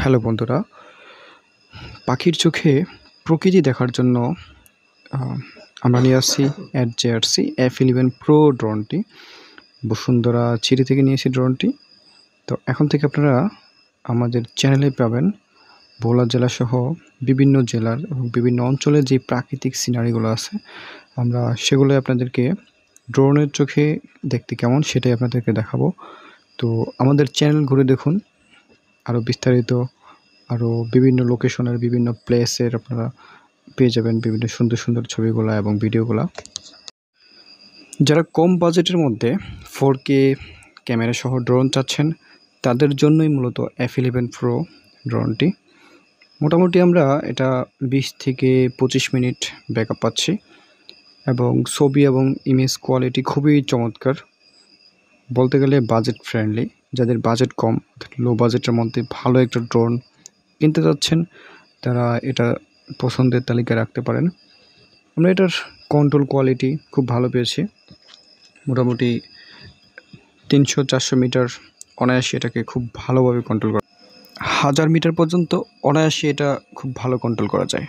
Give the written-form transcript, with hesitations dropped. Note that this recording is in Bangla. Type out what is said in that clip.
হ্যালো বন্ধুরা, পাখির চোখে প্রকৃতি দেখার জন্য আমরা নিয়ে আসছি HJRC F11 Pro ড্রোনটি। বসুন্ধরা চিড়ি থেকে নিয়েছি ড্রোনটি। তো এখন থেকে আপনারা আমাদের চ্যানেলে পাবেন ভোলা জেলাসহ বিভিন্ন জেলার এবং বিভিন্ন অঞ্চলের যে প্রাকৃতিক সিনারিগুলো আছে, আমরা সেগুলো আপনাদেরকে ড্রোনের চোখে দেখতে কেমন সেটাই আপনাদেরকে দেখাবো। তো আমাদের চ্যানেল ঘুরে দেখুন, আরও বিস্তারিত আরও বিভিন্ন লোকেশনের বিভিন্ন প্লেসের আপনারা পেয়ে যাবেন বিভিন্ন সুন্দর সুন্দর ছবিগুলো এবং ভিডিওগুলো। যারা কম বাজেটের মধ্যে 4K ক্যামেরা সহ ড্রোন চাচ্ছেন তাদের জন্যই মূলত F11 Pro ড্রোনটি। মোটামুটি আমরা এটা 20 থেকে 25 মিনিট ব্যাকআপ পাচ্ছি এবং ছবি এবং ইমেজ কোয়ালিটি খুবই চমৎকার। বলতে গেলে বাজেট ফ্রেন্ডলি, যাদের বাজেট কম লো বাজেটের মধ্যে ভালো একটা ড্রোন কিনতে যাচ্ছেন তারা এটা পছন্দের তালিকায় রাখতে পারেন। আমরা এটার কন্ট্রোল কোয়ালিটি খুব ভালো পেয়েছি। মোটামুটি 300-400 মিটার অনায়াসে এটাকে খুব ভালোভাবে কন্ট্রোল করা, 1000 মিটার পর্যন্ত অনায়াসে এটা খুব ভালো কন্ট্রোল করা যায়।